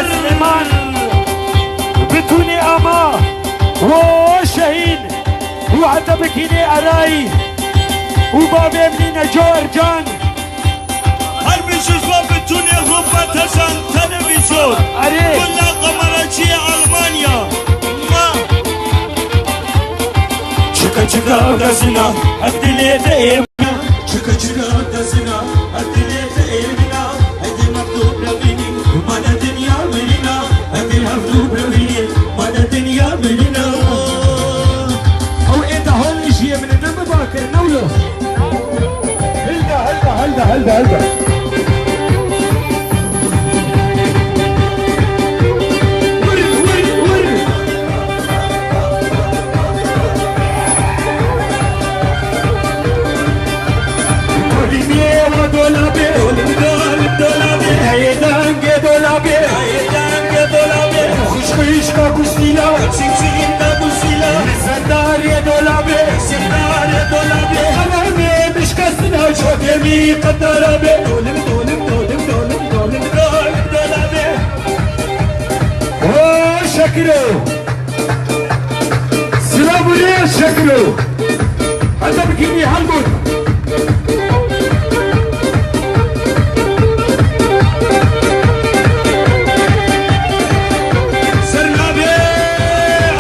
سليمان بتوني أما وشهين وحتى بكيني أراي وبابي مني جورجان حرب شوشوا بتوني غرفة تسان تلفزيون كلها قمراتي ألمانيا ما شكا شكا دزنا الدنيا تأيبنا شكا شكا دزنا الدنيا تأيبنا هدي مكتوب لبيني ومانا دنيا مننا هدي مكتوب لبيني مانا دنيا مننا أو إنت هون شيء من الدم باكر نولو هلدا شوكي قدر بي دولم دولم دولم دولم دولم دولم دولم اوه شكرو سلام عليك شكرو هذا بكيني حلبون سرنا بي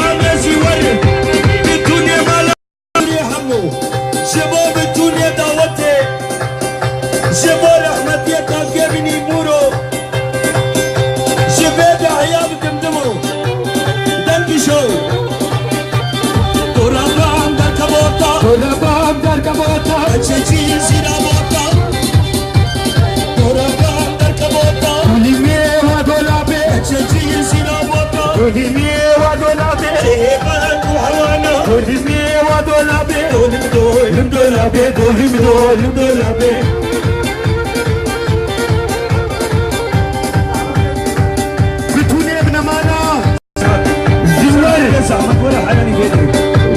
عمزي ورد بالدنيا ما لا يهمو شباب الدنيا دعوتي شباب رحمتي تاجبني مورو شباب عياب دمدمو دنبي شو ترابام در كبوتا تشجي سينا موتا ترابام در كبوتا ولمي ودولابي تشجي سينا موتا ولمي ودولابي شيبان وحوانا ولمي ودولابي دولم دولم دولابي دولم دولابي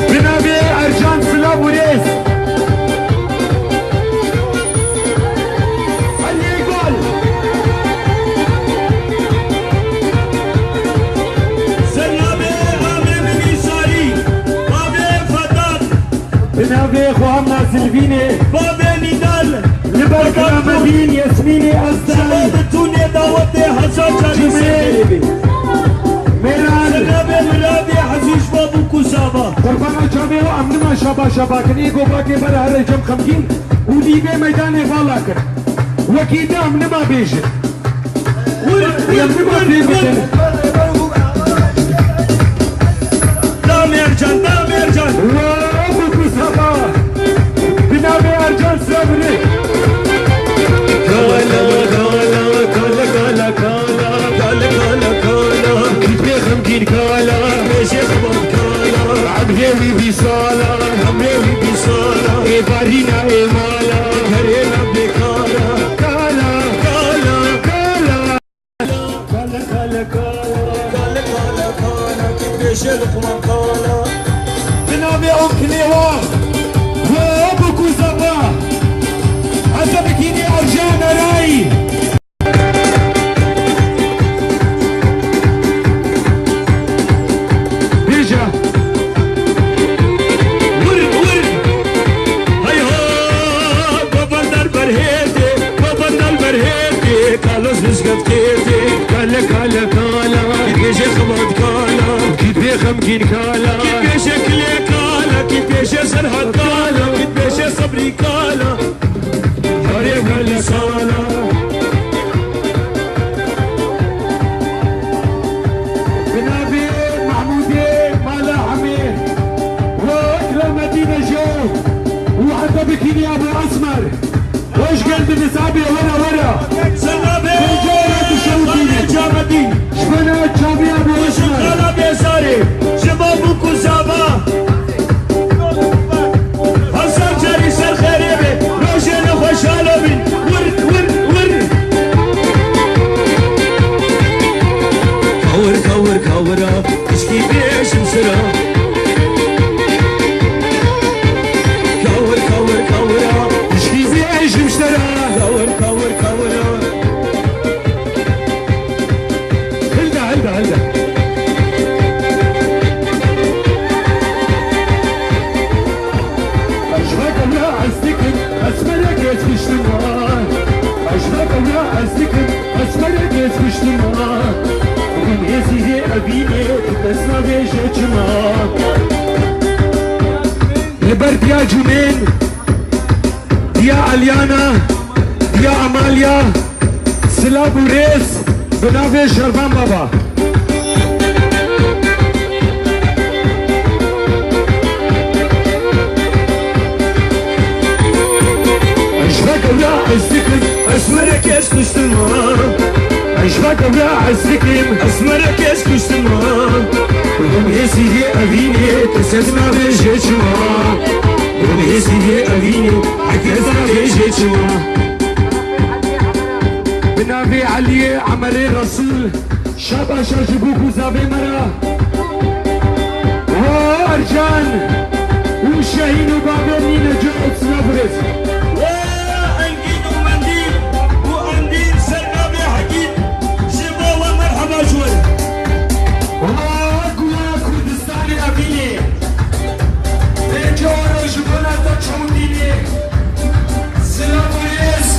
بنابي أرجان فلابوريس اللي يقول سلامي غامي من يساري بابي فتات بنابي خوامنا سلفيني بابي نضال لبركة مدين ياسميني أصدقائي شباب الدنيا دعوتي حسن جريسي ميران سلامي مرابي حزيش بابو كوسابا قربانا جامعه امنما شبا کنی گوبا که بر هر جم خمگین و دیگه میدان والا کر وکیده امنما بیشه امنما بیشه دام ارجان بابو کوسابا بنابي ارجان صبري همي بيصالا همي بيصالا اي بارينا اي مالا هرينا بكالا كالا كالا كالا كالا كالا كالا كالا كالا كيفاش لقمان كالا بنامي اوكليوا وابو كوزابا عزبكيني ارجان راي خمكين كالا كيفاش كلي كالا كيفاش سرحة كالا كيفاش صبري كالا طريق اللسانة بنابي محمودي مالا حميد واكرم مدينة جو وحتى بكيني ابو اسمر وش قلبي نسابي ورا سلامي رجالة جامدين شبنا جامي ابو اسمر شغالة بيساري شبابو كوزابا حسن جاري سر خريبي روشن خوشالوبي ور كورا اشكي بيش مسرا كورا اشكي بيش مسرا كورا بريز بشتما وميزي أبيني تتسنا بيجتما البرد يا جمين يا أليانا يا أماليا سلاب وريز بنافي شربان بابا أشفاك ولا أزدكم أسمرك يسكشتما أشفاك ولا أزدكم أسمرك يسكشتما وميزي أبيني تتسنا بيجتما وميزي أبيني تتسنا بيجتما بنافي علي عمري رسول شابا شاجبوك وزابي مرا وارجان وشاهين وبابي نجو اتصنافرز وأنجيد ومنديل وأنديل سلامي حكيم شبا ومرحبا شوي وقولا كردستاني أبيني بيجورو جبونا تتشونديني سلام وريس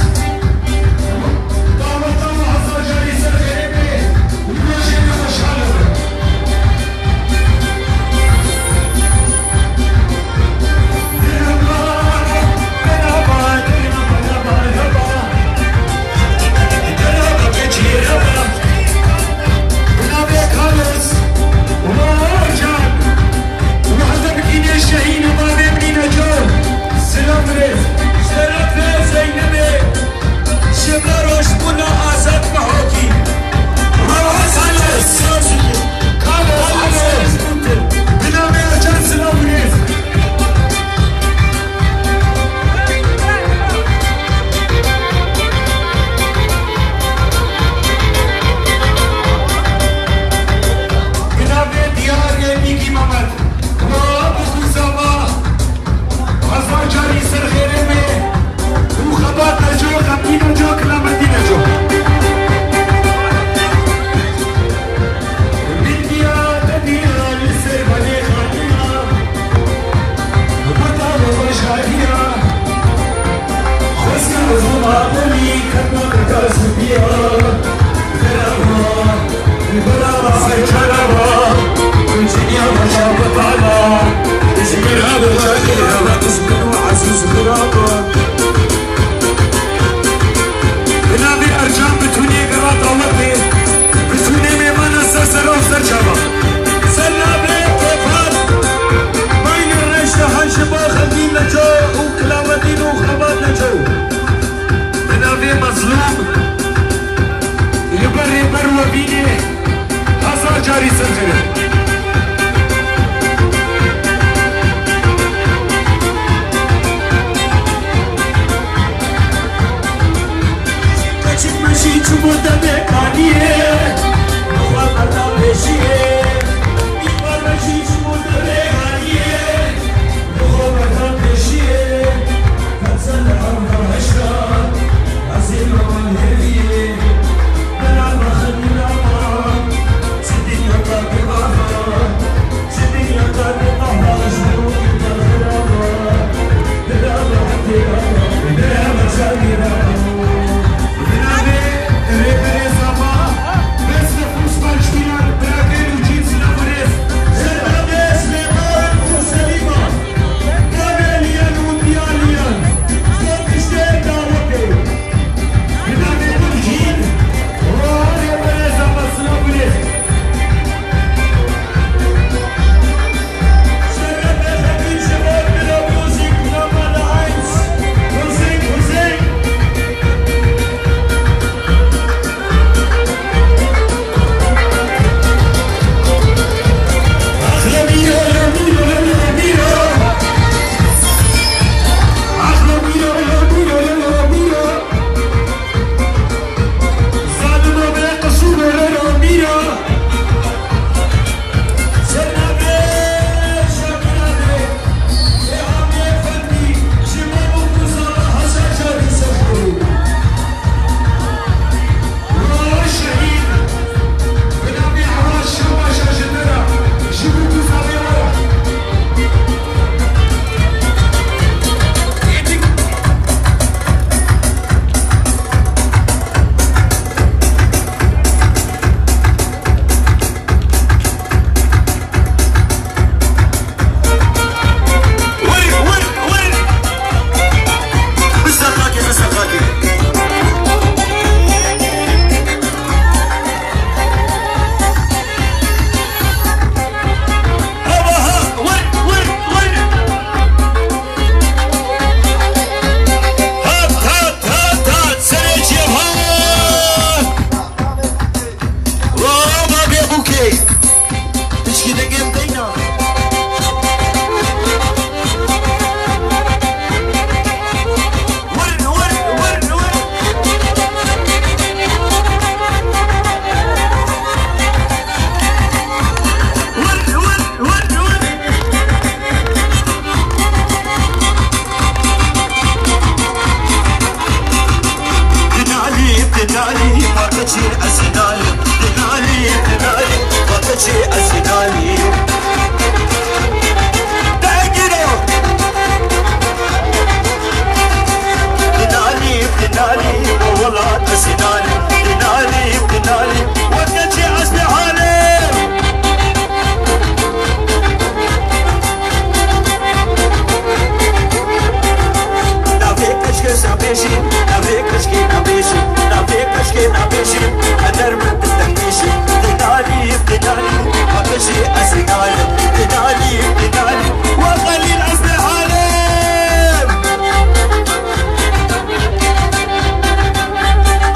بيجي قدر ما بدك تيجي دنالي بدنالي حبجي أسقالي دنالي بدنالي وقليل أصل عالم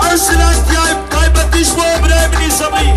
أشرت يا طيبة تشوى برامني صبي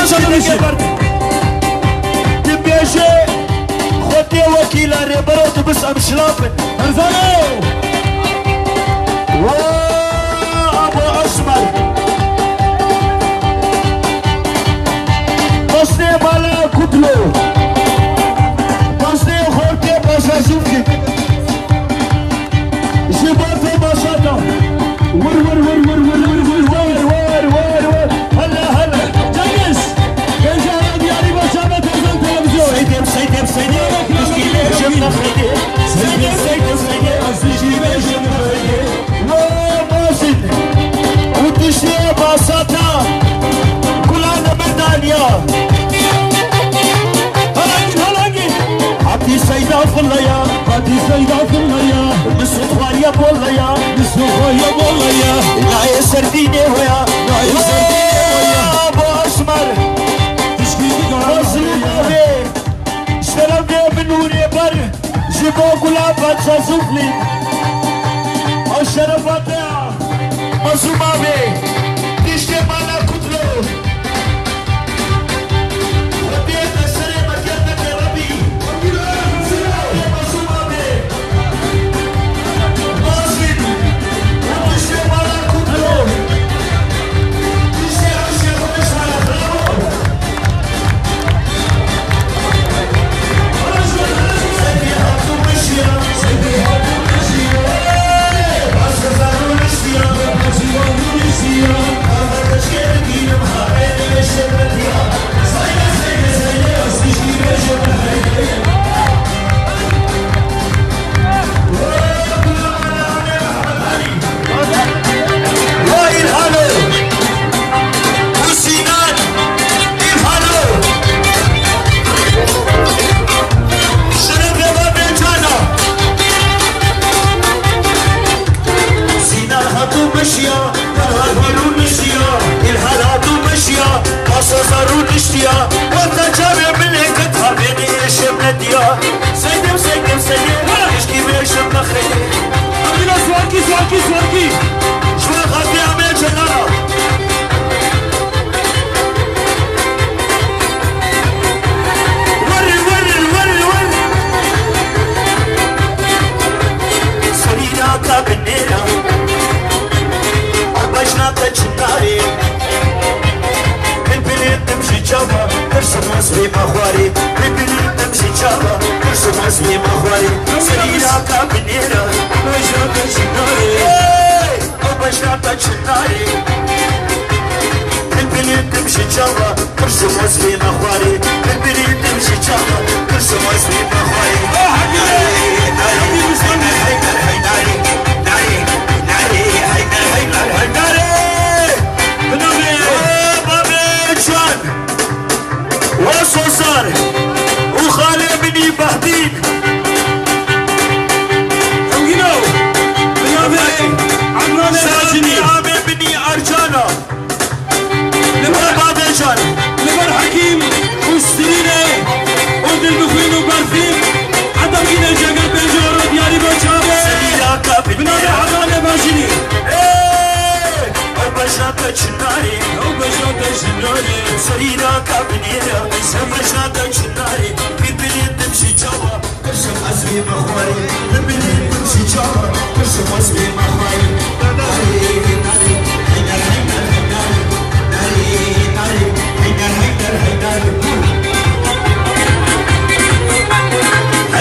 شنو تبيشي خدي وكيل ريبروت بس ام شلابن ارزانو ابو اسمر بسني مالا كتلو بسني خورتي باسا سوكي جبرتي باساتا ور ور ور ور ور ور ور ور ور هلا هلا جنس جنس دياري بشابة تلفزيون تلفزيون سيدي سيدي سيدي مسكينة جبنا خيدي سيدي سيدي سيدي مسكينة جبنا خيدي وماسد وتشتي باساتا كلنا ميدانيا هلاقي عبدي سيدة فليا عبدي سيدة فليا مسخويا بوليا مسخويا بوليا ناي سرديني ويا ناي سرديني ويا ابو اسمر تشكيلي مظلومة سلام دي من نوري بر جيبو قلابات سازوفلي الشرفات مظلومة تشتي مانا كتلو وديت السري مكانك يا ربي مظلومة مازن وتشتي مانا كتلو تشتي عشي وتشتي برافو سواكي شو غادي عمل جنرال وري وري وري وري سرينا كابنينا عبشنا تجناري البلد تمشي جابا ترسم مصري مخواري البلد تمشي جابا ترسم مصري مخواري سرينا كابنينا عبشنا تجناري عبشنا تجناري البلد تمشي جابا ترسم مصري مخواري البلد تمشي جابا ترسم مصري مخواري وصوصار وخالي بني بهدين انجلو بنابي عمران الهاشمي عامر بني ارجانا لما بعد جان لمن حكيم وسترينه ود البخوين وبرفين عدم كده جاقل بنجورو دياري بوشابه سبيلاك بنابي عمران الهاشمي وبشاك جناري وبشاك جناري سريراك بنيرا وبشاك جناري في بلد تمشي جوا ترسم اسمي مخواري في بلد تمشي جوا ترسم اسمي مخواري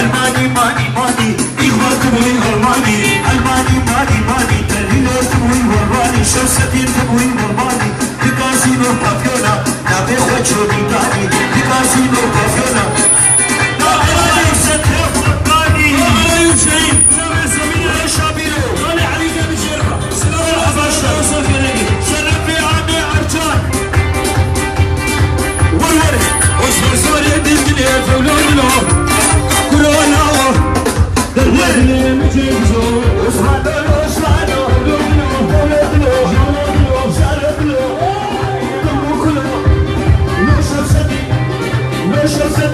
الماني ماني ماني إخوات تبوي هرماني الماني ماني ماني تلهيلو تبوي هرماني شمسة تبوي هرماني بكاسينو بافيونا نابي خوشو بيتاني بكاسينو بافيونا نابي سترف مكاني انا يوشعين بنابي سمينة شابيرو غالي عليك بشرفة سلام الحباشة وصافي نجي شرفي عني عرجان ورور وصفر سوري ديزني فولونو كورونا دلوقتي مجيزو اسمعنا اسمعنا No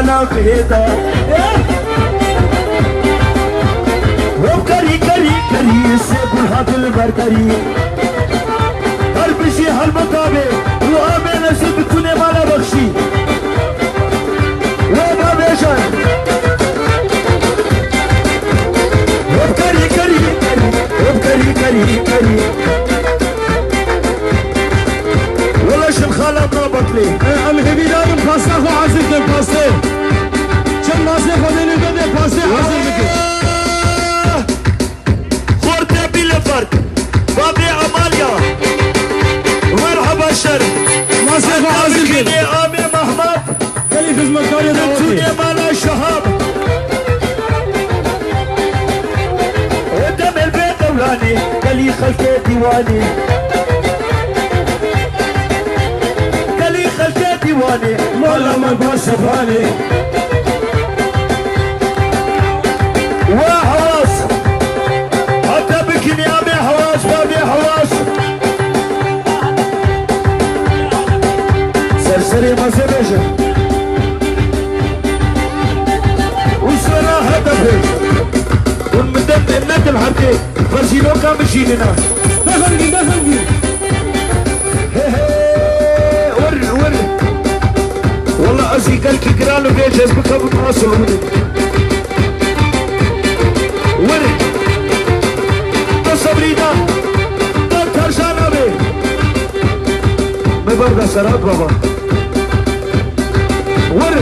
لا بيدا وكري كري كري سيب الهات البركري هل بشي هل مطابي وآمين نسيب توني مالا بخشي وما بيشان وكري كري كري وكري كري كري والله شن خالة نابط لي الغبي دارم پاسته خو حاضر دم پاسته چند ماسه خودنی بده پاسته حاضر بکن خورته بیل فرد بابي عماليا مرحبا شر ماسه خو حاضر كني کن آمي محمد کلی خدمتکاری دعوتی توني مالا شهاب قدام البيت دولاني قالي خلقي ديواني قالي خلقي ديواني مولا من باشفاني وحواس حتى بكني أبي حواس بابي حواس سرسري ما سبيشه وسرا هدفه والمدن إنك الحركة فرسيلو كان بشيلنا دخل ور والله أزي قال كيكرانو بيجهز بكم تواصل ور تصبرينا ترشانا بي ما برضى سرات بابا ور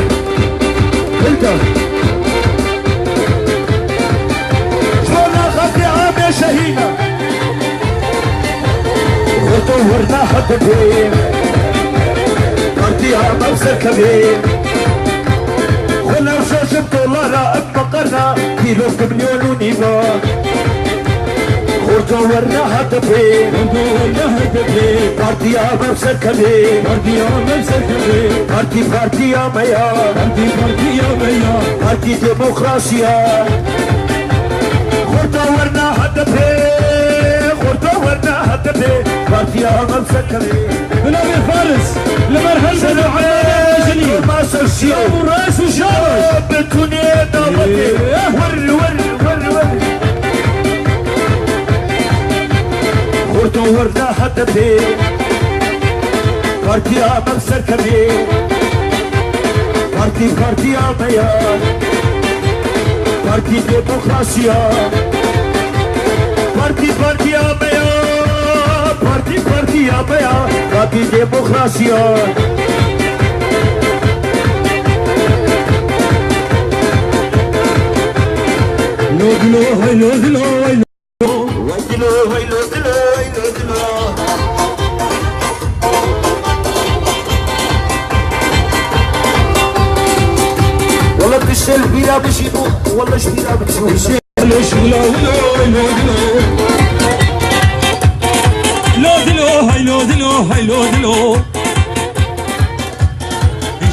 انت شونا خطي عامي شهينا ورنا حد بيه ارتيها مبسر كبير خلا وشاشة دولارا اتبقرنا كيلو بمليون ونيفا خورتو ورنا حد بيه ارتيها مبسر كبير ارتيها ميا ارتي ديمقراطيا خورتو ورنا حد بيه خورتو ورنا حد بيه ارتيها مبسر كبير بنابي فارس لمرحلة العمال ما سرسي ابو الرئيس وشارك بتوني دابتي ور خورتو ورنا حد بيه ارتيها مبسر كبير ارتيها ميا ارتي ديمقراطيا ارتيها ميا ارتيها ميا ارتي ديمقراطيا لودلو هاي لودلو هاي ويلو ويلو دلو ويلو دلو والله بشيل بيرا بشيبو والله شبيرا بتشوف لودلو هاي لودلو هاي لودلو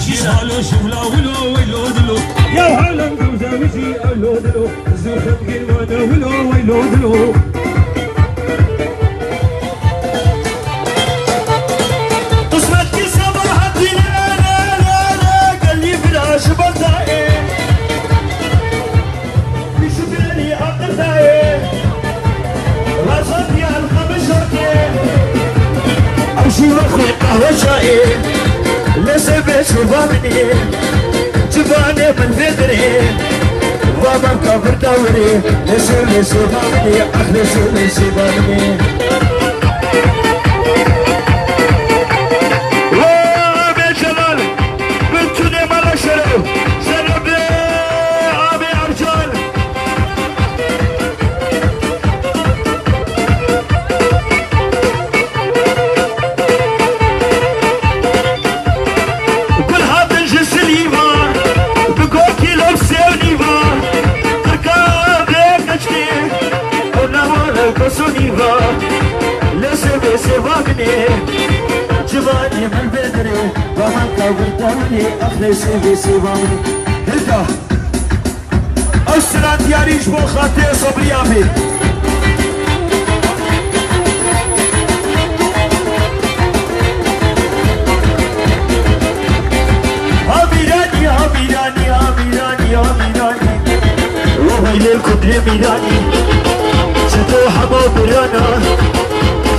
شيلو شغلا ولو يا عالم جوزا مشي لودلو زوخت قلوانا ولودلو قسمت كل صباح الدنيا لا قال لي فراش بردائي بشبرني عقدائي راسك يا الخمشاتي امشي واخذ قهوه شاي لسه بشوفاني جباني من فدري بابا كبر دوري لسه بابني اخلص لسه بابني جباني من بدري ومن كبرتوني أخلصي بسيبوني هلدا أسرع دياريش بو خاطر صبري أبي أبي راني أبي میرانی میرانی میرانی ویل الكبرى میرانی چطو همو برانا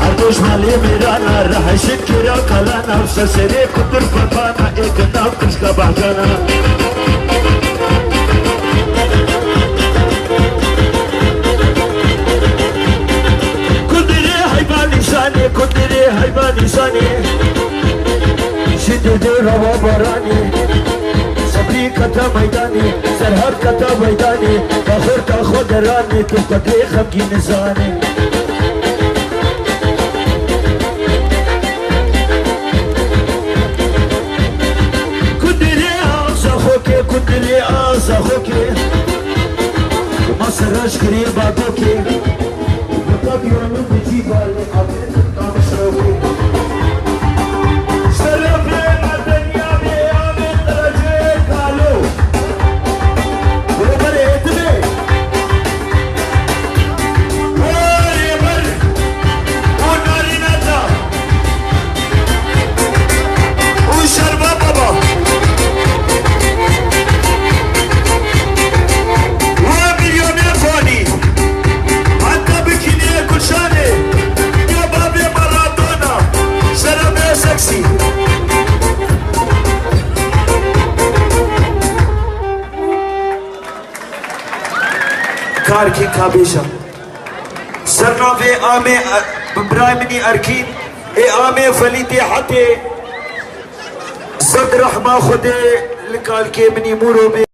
هر دوش مالی میرانا رحشت کرا کلانا سسری کدر پاپانا ایک ناو کشکا باجانا کدری حیبانی سانی کدری حیبانی سانی شدید روا بارانی صبری کتا میدانی سرهر کتا میدانی آخر تا خود رانی تو قدری خمگی نزانی کدری آزا خوکی ما سرش کری باتو کی مطلب یونو بجی بالی آبید نام شروعی کارکی کابیشا سرناوی آمه برايمني أركين آمه فليتي حتى صد رحمة خده لقال كي مني مورو